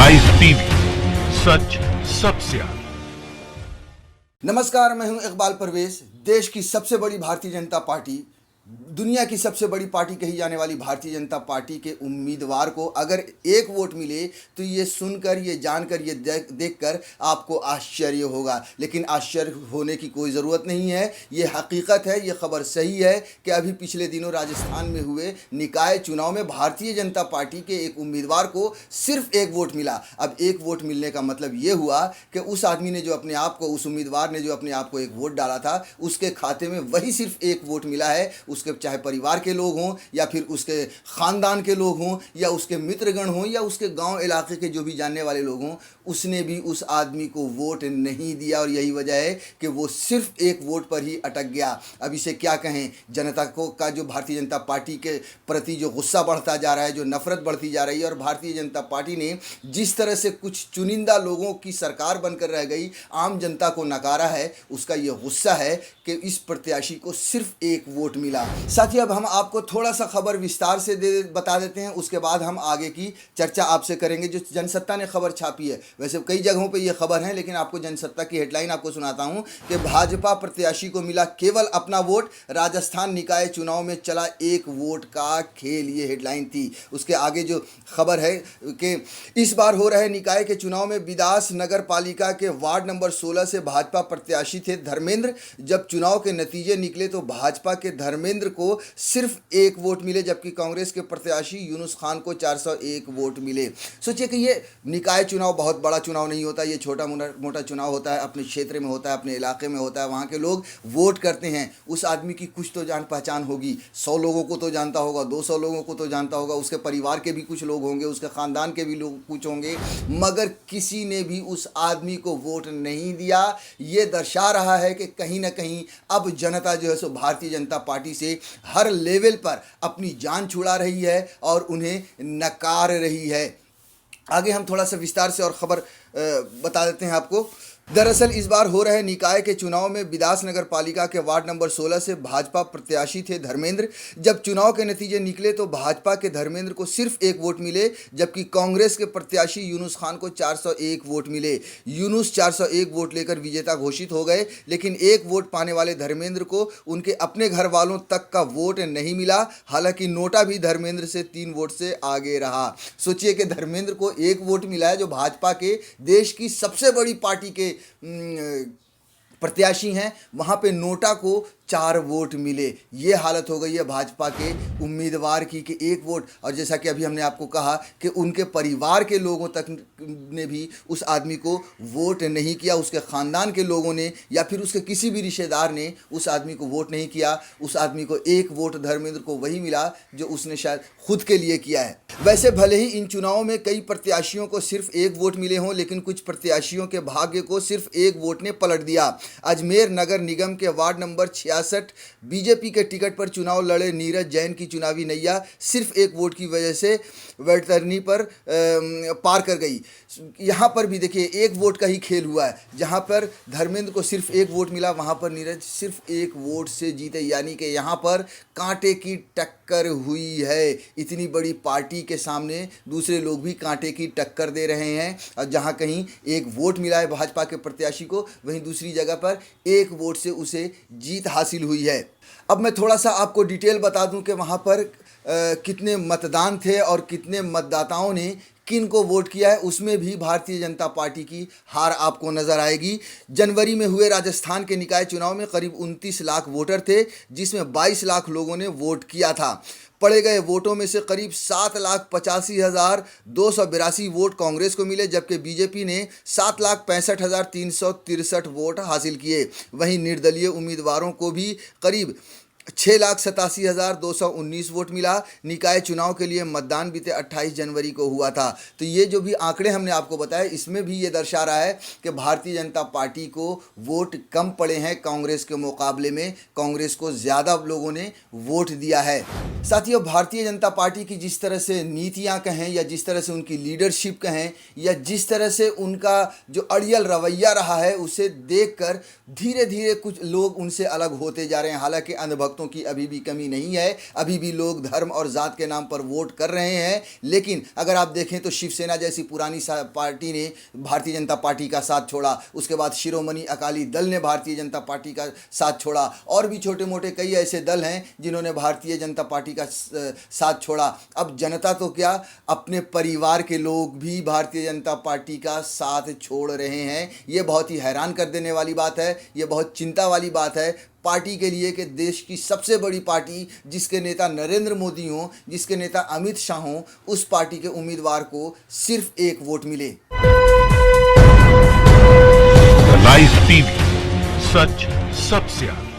Rice TV, सच सबसे आगे। नमस्कार, मैं हूं इकबाल परवेज। देश की सबसे बड़ी भारतीय जनता पार्टी, दुनिया की सबसे बड़ी पार्टी कही जाने वाली भारतीय जनता पार्टी के उम्मीदवार को अगर एक वोट मिले तो ये सुनकर, ये जानकर, ये देखकर आपको आश्चर्य होगा। लेकिन आश्चर्य होने की कोई ज़रूरत नहीं है, ये हकीकत है, ये खबर सही है कि अभी पिछले दिनों राजस्थान में हुए निकाय चुनाव में भारतीय जनता पार्टी के एक उम्मीदवार को सिर्फ एक वोट मिला। अब एक वोट मिलने का मतलब ये हुआ कि उस आदमी ने जो अपने आप को, उस उम्मीदवार ने जो अपने आप को एक वोट डाला था, उसके खाते में वही सिर्फ एक वोट मिला है। उसके चाहे परिवार के लोग हों या फिर उसके ख़ानदान के लोग हों या उसके मित्रगण हों या उसके गांव इलाके के जो भी जानने वाले लोग हों, उसने भी उस आदमी को वोट नहीं दिया। और यही वजह है कि वो सिर्फ एक वोट पर ही अटक गया। अब इसे क्या कहें, जनता को का जो भारतीय जनता पार्टी के प्रति जो गुस्सा बढ़ता जा रहा है, जो नफ़रत बढ़ती जा रही है, और भारतीय जनता पार्टी ने जिस तरह से कुछ चुनिंदा लोगों की सरकार बनकर रह गई, आम जनता को नकारा है, उसका ये गुस्सा है कि इस प्रत्याशी को सिर्फ एक वोट मिला। साथ ही अब हम आपको थोड़ा सा खबर विस्तार से बता देते हैं, उसके बाद हम आगे की चर्चा आपसे करेंगे। जो जनसत्ता ने खबर छापी है, वैसे कई जगहों पे ये खबर है, लेकिन आपको जनसत्ता की हेडलाइन आपको सुनाता हूं कि भाजपा प्रत्याशी को मिला केवल अपना वोट, राजस्थान निकाय चुनाव में चला एक वोट का खेल, ये हेडलाइन थी। उसके आगे जो खबर है कि इस बार हो रहे निकाय के चुनाव में बिदास नगर पालिका के वार्ड नंबर 16 से भाजपा प्रत्याशी थे धर्मेंद्र। जब चुनाव के नतीजे निकले तो भाजपा के धर्मेंद्र को सिर्फ एक वोट मिले, जबकि कांग्रेस के प्रत्याशी यूनुस खान को 401 वोट मिले। सोचिए कि ये निकाय चुनाव बहुत बड़ा चुनाव नहीं होता, ये छोटा मोटा चुनाव होता है, अपने क्षेत्र में होता है, अपने इलाके में होता है, वहाँ के लोग वोट करते हैं। उस आदमी की कुछ तो जान पहचान होगी, 100 लोगों को तो जानता होगा, 200 लोगों को तो जानता होगा, उसके परिवार के भी कुछ लोग होंगे, उसके ख़ानदान के भी लोग कुछ होंगे, मगर किसी ने भी उस आदमी को वोट नहीं दिया। ये दर्शा रहा है कि कहीं ना कहीं अब जनता जो है सो भारतीय जनता पार्टी से हर लेवल पर अपनी जान छुड़ा रही है और उन्हें नकार रही है। आगे हम थोड़ा सा विस्तार से और ख़बर बता देते हैं आपको। दरअसल इस बार हो रहे निकाय के चुनाव में बिदास नगर पालिका के वार्ड नंबर 16 से भाजपा प्रत्याशी थे धर्मेंद्र। जब चुनाव के नतीजे निकले तो भाजपा के धर्मेंद्र को सिर्फ एक वोट मिले, जबकि कांग्रेस के प्रत्याशी यूनुस खान को 401 वोट मिले। यूनुस 401 वोट लेकर विजेता घोषित हो गए, लेकिन एक वोट पाने वाले धर्मेंद्र को उनके अपने घर वालों तक का वोट नहीं मिला। हालांकि नोटा भी धर्मेंद्र से 3 वोट से आगे रहा। सोचिए कि धर्मेंद्र को एक वोट मिला है, जो भाजपा के देश की सबसे बड़ी पार्टी के प्रत्याशी हैं, वहाँ पे नोटा को 4 वोट मिले। ये हालत हो गई है भाजपा के उम्मीदवार की कि एक वोट। और जैसा कि अभी हमने आपको कहा कि उनके परिवार के लोगों तक ने भी उस आदमी को वोट नहीं किया, उसके ख़ानदान के लोगों ने या फिर उसके किसी भी रिश्तेदार ने उस आदमी को वोट नहीं किया। उस आदमी को एक वोट धर्मेंद्र को वही मिला जो उसने शायद खुद के लिए किया है। वैसे भले ही इन चुनावों में कई प्रत्याशियों को सिर्फ एक वोट मिले हों, लेकिन कुछ प्रत्याशियों के भाग्य को सिर्फ एक वोट ने पलट दिया। अजमेर नगर निगम के वार्ड नंबर 66 बीजेपी के टिकट पर चुनाव लड़े नीरज जैन की चुनावी नैया सिर्फ एक वोट की वजह से वैतरणी पर पार कर गई। यहाँ पर भी देखिए एक वोट का ही खेल हुआ है। जहाँ पर धर्मेंद्र को सिर्फ एक वोट मिला, वहाँ पर नीरज सिर्फ एक वोट से जीते। यानी कि यहाँ पर कांटे की टक्कर हुई है। इतनी बड़ी पार्टी के सामने दूसरे लोग भी कांटे की टक्कर दे रहे हैं। और जहाँ कहीं एक वोट मिला है भाजपा के प्रत्याशी को, वहीं दूसरी जगह पर एक वोट से उसे जीत हासिल हुई है। अब मैं थोड़ा सा आपको डिटेल बता दूं कि वहाँ पर कितने मतदान थे और कितने मतदाताओं ने किन को वोट किया है। उसमें भी भारतीय जनता पार्टी की हार आपको नज़र आएगी। जनवरी में हुए राजस्थान के निकाय चुनाव में करीब 29 लाख वोटर थे, जिसमें 22 लाख लोगों ने वोट किया था। पड़े गए वोटों में से करीब 7,85,282 वोट कांग्रेस को मिले, जबकि बीजेपी ने 7,65,363 वोट हासिल किए। वहीं निर्दलीय उम्मीदवारों को भी करीब 6,87,219 वोट मिला। निकाय चुनाव के लिए मतदान बीते 28 जनवरी को हुआ था। तो ये जो भी आंकड़े हमने आपको बताए, इसमें भी ये दर्शा रहा है कि भारतीय जनता पार्टी को वोट कम पड़े हैं कांग्रेस के मुकाबले में। कांग्रेस को ज़्यादा लोगों ने वोट दिया है। साथियों, भारतीय जनता पार्टी की जिस तरह से नीतियाँ कहें या जिस तरह से उनकी लीडरशिप कहें या जिस तरह से उनका जो अड़ियल रवैया रहा है, उसे देखकर धीरे धीरे कुछ लोग उनसे अलग होते जा रहे हैं। हालांकि अंधभक्त देशभक्तों की अभी भी कमी नहीं है, अभी भी लोग धर्म और जात के नाम पर वोट कर रहे हैं। लेकिन अगर आप देखें तो शिवसेना जैसी पुरानी पार्टी ने भारतीय जनता पार्टी का साथ छोड़ा, उसके बाद शिरोमणि अकाली दल ने भारतीय जनता पार्टी का साथ छोड़ा, और भी छोटे मोटे कई ऐसे दल हैं जिन्होंने भारतीय जनता पार्टी का साथ छोड़ा। अब जनता तो क्या, अपने परिवार के लोग भी भारतीय जनता पार्टी का साथ छोड़ रहे हैं। ये बहुत ही हैरान कर देने वाली बात है, ये बहुत चिंता वाली बात है पार्टी के लिए कि देश की सबसे बड़ी पार्टी, जिसके नेता नरेंद्र मोदी हों, जिसके नेता अमित शाह हों, उस पार्टी के उम्मीदवार को सिर्फ एक वोट मिले। लाइव टीवी, सच सबसे आगे।